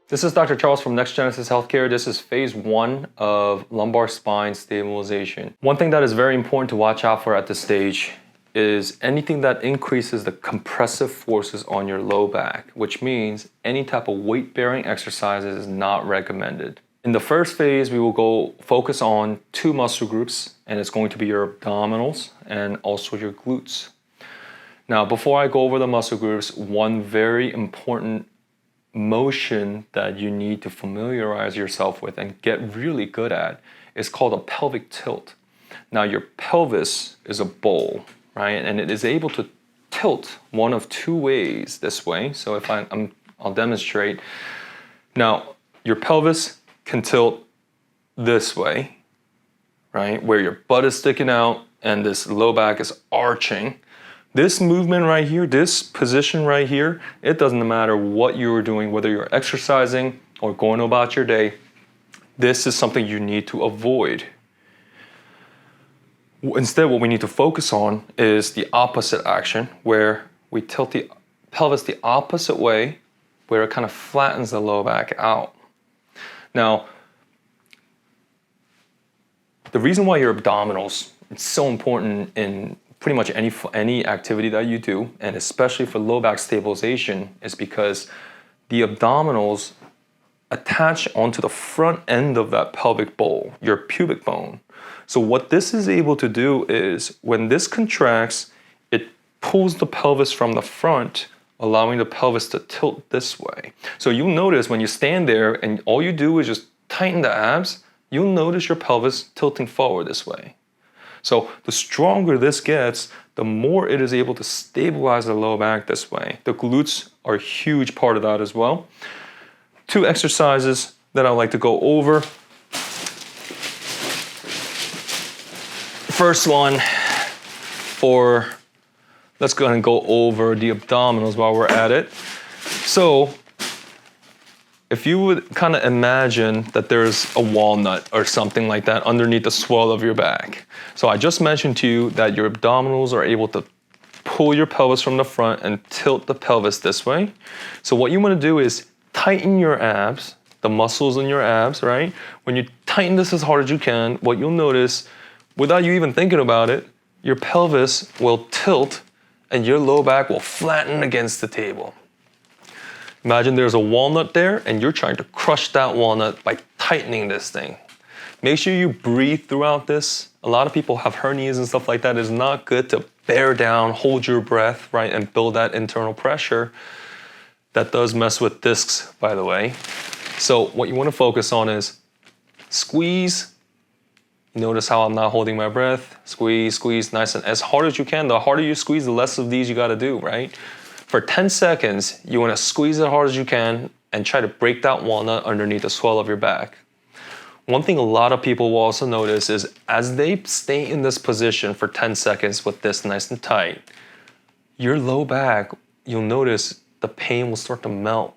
This is Dr. Charles from NexGenEsis Healthcare. This is phase 1 of lumbar spine stabilization. One thing that is very important to watch out for at this stage is anything that increases the compressive forces on your low back, which means any type of weight-bearing exercises is not recommended. In the first phase, we will go focus on 2 muscle groups, and it's going to be your abdominals and also your glutes. Now, before I go over the muscle groups, one very important motion that you need to familiarize yourself with and get really good at is called a pelvic tilt. Now, your pelvis is a bowl, right? And it is able to tilt one of 2 ways this way. So if I'll demonstrate. Now, your pelvis can tilt this way, right? Where your butt is sticking out and this low back is arching. This movement right here, this position right here, it doesn't matter what you're doing, whether you're exercising or going about your day, this is something you need to avoid. Instead, what we need to focus on is the opposite action, where we tilt the pelvis the opposite way, where it kind of flattens the low back out. Now, the reason why your abdominals is so important in pretty much any activity that you do, and especially for low back stabilization, is because the abdominals attach onto the front end of that pelvic bowl, your pubic bone. So what this is able to do is when this contracts, it pulls the pelvis from the front, allowing the pelvis to tilt this way. So you'll notice when you stand there and all you do is just tighten the abs, you'll notice your pelvis tilting forward this way. So the stronger this gets, the more it is able to stabilize the low back this way. The glutes are a huge part of that as well. 2 exercises that I like to go over. First one, let's go ahead and go over the abdominals while we're at it. So if you would kind of imagine that there's a walnut or something like that underneath the swell of your back. So I just mentioned to you that your abdominals are able to pull your pelvis from the front and tilt the pelvis this way. So what you want to do is tighten your abs, the muscles in your abs, right? When you tighten this as hard as you can, what you'll notice, without you even thinking about it, your pelvis will tilt and your low back will flatten against the table. Imagine there's a walnut there and you're trying to crush that walnut by tightening this thing. Make sure you breathe throughout this. A lot of people have hernias and stuff like that. It's not good to bear down, hold your breath, right, and build that internal pressure. That does mess with discs, by the way. So what you want to focus on is squeeze. Notice how I'm not holding my breath. Squeeze, squeeze, nice and as hard as you can. The harder you squeeze, the less of these you got to do, right? For 10 seconds, you want to squeeze as hard as you can and try to break that walnut underneath the swell of your back. One thing a lot of people will also notice is as they stay in this position for 10 seconds with this nice and tight, your low back, you'll notice the pain will start to melt.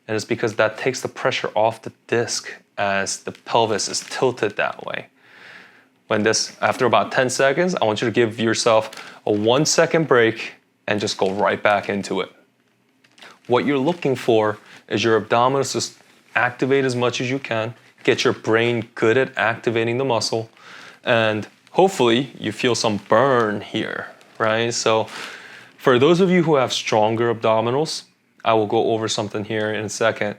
And it's because that takes the pressure off the disc as the pelvis is tilted that way. After about 10 seconds, I want you to give yourself a 1-second break and just go right back into it. What you're looking for is your abdominals to activate as much as you can, get your brain good at activating the muscle, and hopefully you feel some burn here, right? So for those of you who have stronger abdominals, I will go over something here in a second,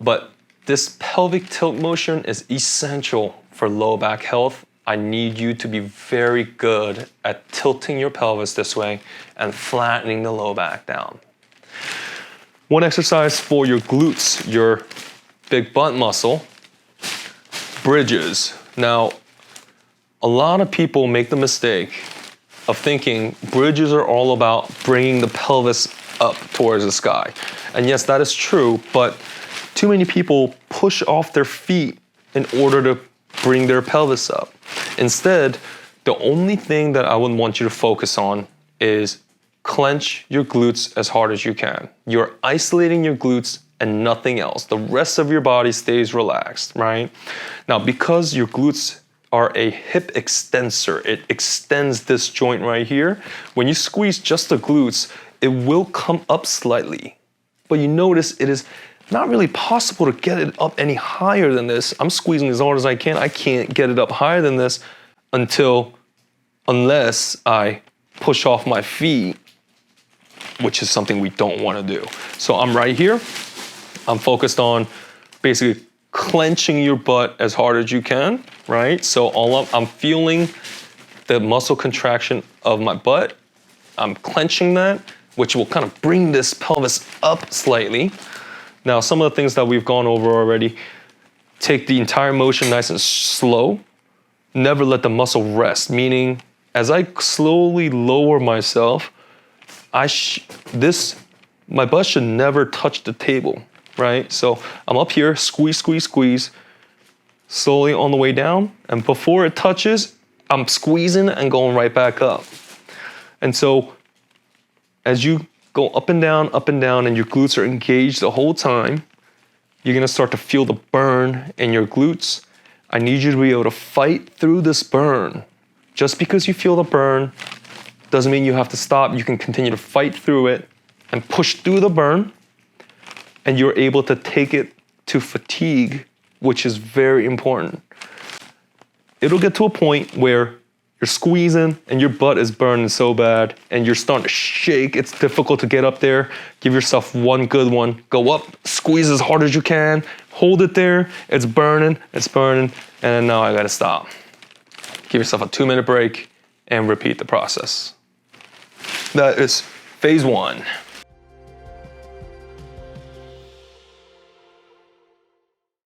but this pelvic tilt motion is essential for low back health. I need you to be very good at tilting your pelvis this way and flattening the low back down. One exercise for your glutes, your big butt muscle, bridges. Now, a lot of people make the mistake of thinking bridges are all about bringing the pelvis up towards the sky. And yes, that is true, but too many people push off their feet in order to bring their pelvis up. Instead, the only thing that I would want you to focus on is clench your glutes as hard as you can. You're isolating your glutes and nothing else. The rest of your body stays relaxed, right? Now, because your glutes are a hip extensor, it extends this joint right here. When you squeeze just the glutes, it will come up slightly. But you notice it is not really possible to get it up any higher than this. I'm squeezing as hard as I can. I can't get it up higher than this unless I push off my feet, which is something we don't want to do. So I'm right here. I'm focused on basically clenching your butt as hard as you can, right? So I'm feeling the muscle contraction of my butt. I'm clenching that, which will kind of bring this pelvis up slightly. Now, some of the things that we've gone over already, take the entire motion nice and slow. Never let the muscle rest, meaning as I slowly lower myself, my butt should never touch the table, right? So I'm up here, squeeze, squeeze, squeeze, slowly on the way down. And before it touches, I'm squeezing and going right back up. And so as you go up and down, and your glutes are engaged the whole time, you're gonna start to feel the burn in your glutes. I need you to be able to fight through this burn. Just because you feel the burn doesn't mean you have to stop. You can continue to fight through it and push through the burn, and you're able to take it to fatigue, which is very important. It'll get to a point where you're squeezing and your butt is burning so bad and you're starting to shake. It's difficult to get up there. Give yourself one good one. Go up, squeeze as hard as you can, hold it there. It's burning, and then now I gotta stop. Give yourself a 2-minute break and repeat the process. That is phase 1.